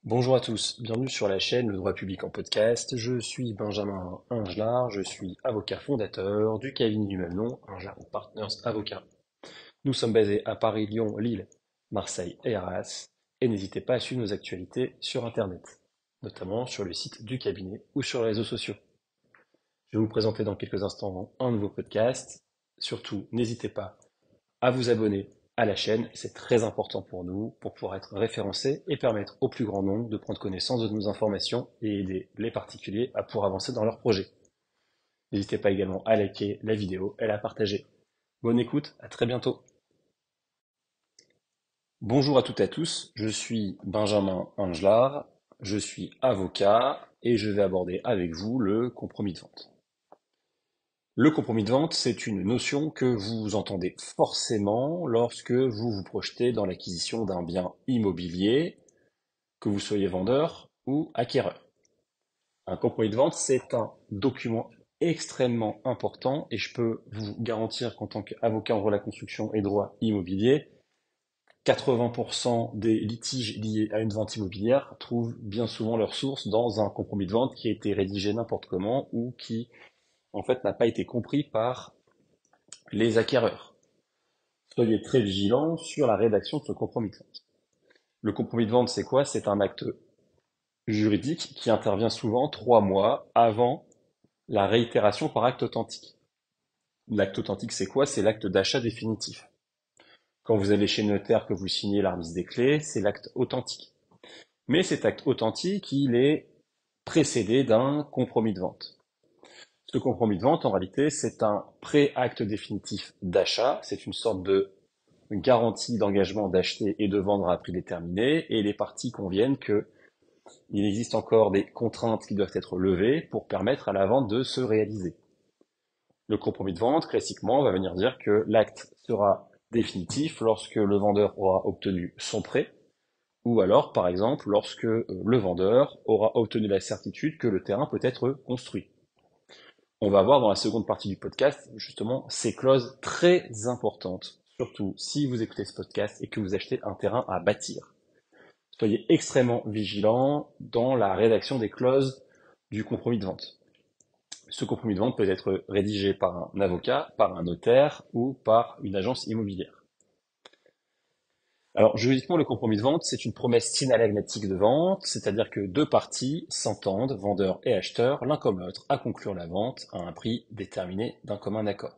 Bonjour à tous, bienvenue sur la chaîne Le Droit Public en podcast. Je suis Benjamin Ingelard, je suis avocat fondateur du cabinet du même nom, Ingelard Partners Avocats. Nous sommes basés à Paris, Lyon, Lille, Marseille et Arras, et n'hésitez pas à suivre nos actualités sur Internet, notamment sur le site du cabinet ou sur les réseaux sociaux. Je vais vous présenter dans quelques instants un nouveau podcast. Surtout, n'hésitez pas à vous abonner à la chaîne, c'est très important pour nous, pour pouvoir être référencé et permettre au plus grand nombre de prendre connaissance de nos informations et aider les particuliers à pouvoir avancer dans leurs projets. N'hésitez pas également à liker la vidéo et à la partager. Bonne écoute, à très bientôt. Bonjour à toutes et à tous, je suis Benjamin Ingelard, je suis avocat et je vais aborder avec vous le compromis de vente. Le compromis de vente, c'est une notion que vous entendez forcément lorsque vous vous projetez dans l'acquisition d'un bien immobilier, que vous soyez vendeur ou acquéreur. Un compromis de vente, c'est un document extrêmement important et je peux vous garantir qu'en tant qu'avocat en droit de la construction et droit immobilier, 80% des litiges liés à une vente immobilière trouvent bien souvent leur source dans un compromis de vente qui a été rédigé n'importe comment ou qui en fait n'a pas été compris par les acquéreurs. Soyez très vigilants sur la rédaction de ce compromis de vente. Le compromis de vente, c'est quoi? C'est un acte juridique qui intervient souvent 3 mois avant la réitération par acte authentique. L'acte authentique, c'est quoi? C'est l'acte d'achat définitif. Quand vous allez chez le notaire que vous signez la remise des clés, c'est l'acte authentique. Mais cet acte authentique, il est précédé d'un compromis de vente. Ce compromis de vente, en réalité, c'est un pré-acte définitif d'achat. C'est une sorte de garantie d'engagement d'acheter et de vendre à prix déterminé, et les parties conviennent que il existe encore des contraintes qui doivent être levées pour permettre à la vente de se réaliser. Le compromis de vente, classiquement, va venir dire que l'acte sera définitif lorsque le vendeur aura obtenu son prêt, ou alors, par exemple, lorsque le vendeur aura obtenu la certitude que le terrain peut être construit. On va voir dans la seconde partie du podcast, justement, ces clauses très importantes, surtout si vous écoutez ce podcast et que vous achetez un terrain à bâtir. Soyez extrêmement vigilants dans la rédaction des clauses du compromis de vente. Ce compromis de vente peut être rédigé par un avocat, par un notaire ou par une agence immobilière. Alors, juridiquement, le compromis de vente, c'est une promesse synalagmatique de vente, c'est-à-dire que deux parties s'entendent, vendeur et acheteur, l'un comme l'autre, à conclure la vente à un prix déterminé d'un commun accord.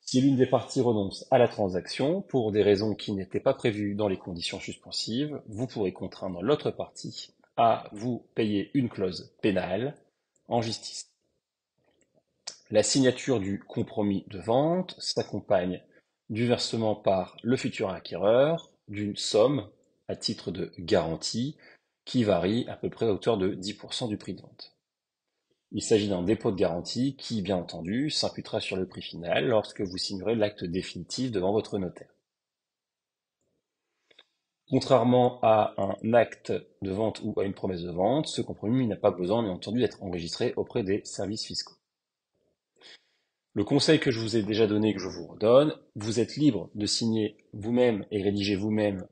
Si l'une des parties renonce à la transaction pour des raisons qui n'étaient pas prévues dans les conditions suspensives, vous pourrez contraindre l'autre partie à vous payer une clause pénale en justice. La signature du compromis de vente s'accompagne du versement par le futur acquéreur d'une somme à titre de garantie qui varie à peu près à hauteur de 10% du prix de vente. Il s'agit d'un dépôt de garantie qui, bien entendu, s'imputera sur le prix final lorsque vous signerez l'acte définitif devant votre notaire. Contrairement à un acte de vente ou à une promesse de vente, ce compromis n'a pas besoin, bien entendu, d'être enregistré auprès des services fiscaux. Le conseil que je vous ai déjà donné et que je vous redonne, vous êtes libre de signer vous-même et rédiger vous-même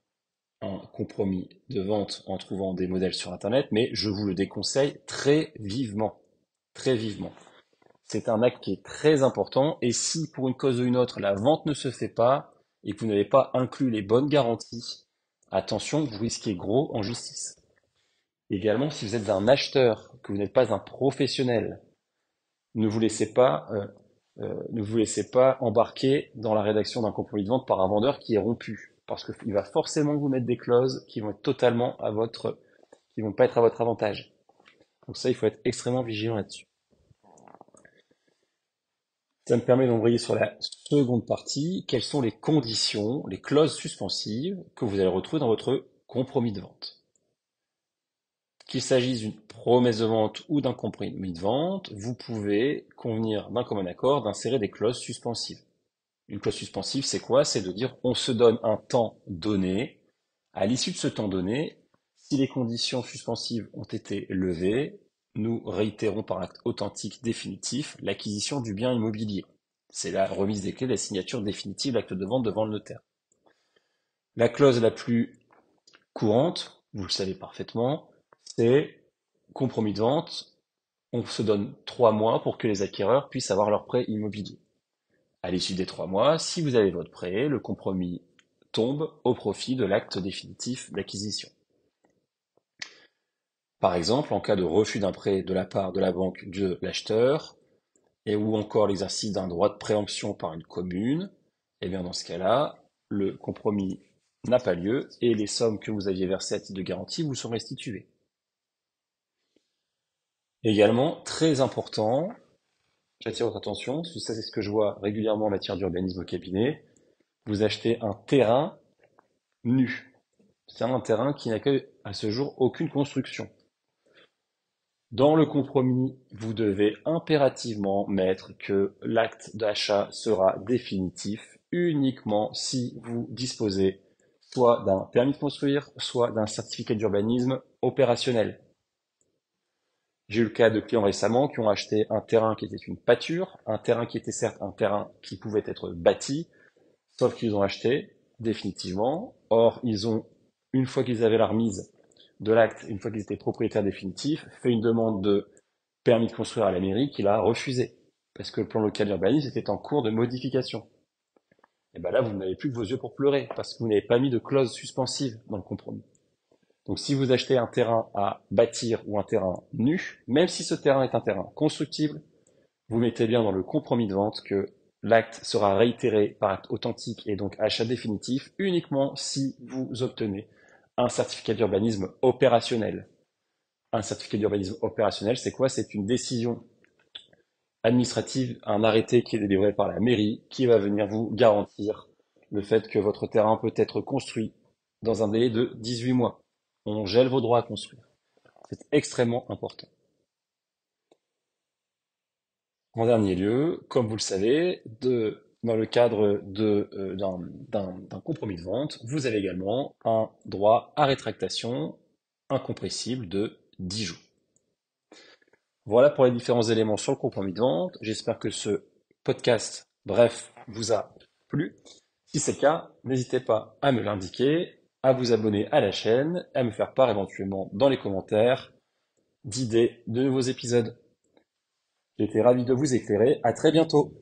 un compromis de vente en trouvant des modèles sur Internet, mais je vous le déconseille très vivement. Très vivement. C'est un acte qui est très important et si pour une cause ou une autre la vente ne se fait pas et que vous n'avez pas inclus les bonnes garanties, attention, vous risquez gros en justice. Également, si vous êtes un acheteur, que vous n'êtes pas un professionnel, ne vous laissez pas, ne vous laissez pas embarquer dans la rédaction d'un compromis de vente par un vendeur qui est rompu, parce qu'il va forcément vous mettre des clauses qui vont être totalement à votre, qui vont pas être à votre avantage. Donc ça, il faut être extrêmement vigilant là-dessus. Ça me permet d'embrayer sur la seconde partie. Quelles sont les conditions, les clauses suspensives que vous allez retrouver dans votre compromis de vente? Qu'il s'agisse d'une promesse de vente ou d'un compromis de vente, vous pouvez convenir d'un commun accord d'insérer des clauses suspensives. Une clause suspensive, c'est quoi? C'est de dire on se donne un temps donné. À l'issue de ce temps donné, si les conditions suspensives ont été levées, nous réitérons par acte authentique définitif l'acquisition du bien immobilier. C'est la remise des clés, la signature définitive, l'acte de vente devant le notaire. La clause la plus courante, vous le savez parfaitement, c'est compromis de vente. On se donne 3 mois pour que les acquéreurs puissent avoir leur prêt immobilier. À l'issue des 3 mois, si vous avez votre prêt, le compromis tombe au profit de l'acte définitif d'acquisition. Par exemple, en cas de refus d'un prêt de la part de la banque de l'acheteur, et ou encore l'exercice d'un droit de préemption par une commune, et bien dans ce cas-là, le compromis n'a pas lieu et les sommes que vous aviez versées à titre de garantie vous sont restituées. Également, très important, j'attire votre attention, parce que ça c'est ce que je vois régulièrement en matière d'urbanisme au cabinet, vous achetez un terrain nu. C'est un terrain qui n'accueille à ce jour aucune construction. Dans le compromis, vous devez impérativement mettre que l'acte d'achat sera définitif uniquement si vous disposez soit d'un permis de construire, soit d'un certificat d'urbanisme opérationnel. J'ai eu le cas de clients récemment qui ont acheté un terrain qui était une pâture, un terrain qui était certes un terrain qui pouvait être bâti, sauf qu'ils ont acheté définitivement. Or, ils ont, une fois qu'ils avaient la remise de l'acte, une fois qu'ils étaient propriétaires définitifs, fait une demande de permis de construire à la mairie qu'il a refusé. Parce que le plan local d'urbanisme était en cours de modification. Et bien là, vous n'avez plus que vos yeux pour pleurer, parce que vous n'avez pas mis de clause suspensive dans le compromis. Donc si vous achetez un terrain à bâtir ou un terrain nu, même si ce terrain est un terrain constructible, vous mettez bien dans le compromis de vente que l'acte sera réitéré par acte authentique et donc achat définitif uniquement si vous obtenez un certificat d'urbanisme opérationnel. Un certificat d'urbanisme opérationnel, c'est quoi? C'est une décision administrative, un arrêté qui est délivré par la mairie qui va venir vous garantir le fait que votre terrain peut être construit dans un délai de 18 mois. On gèle vos droits à construire. C'est extrêmement important. En dernier lieu, comme vous le savez, dans le cadre d'un compromis de vente, vous avez également un droit à rétractation incompressible de 10 jours. Voilà pour les différents éléments sur le compromis de vente. J'espère que ce podcast, bref, vous a plu. Si c'est le cas, n'hésitez pas à me l'indiquer, à vous abonner à la chaîne, à me faire part éventuellement dans les commentaires d'idées de nouveaux épisodes. J'ai été ravi de vous éclairer. À très bientôt.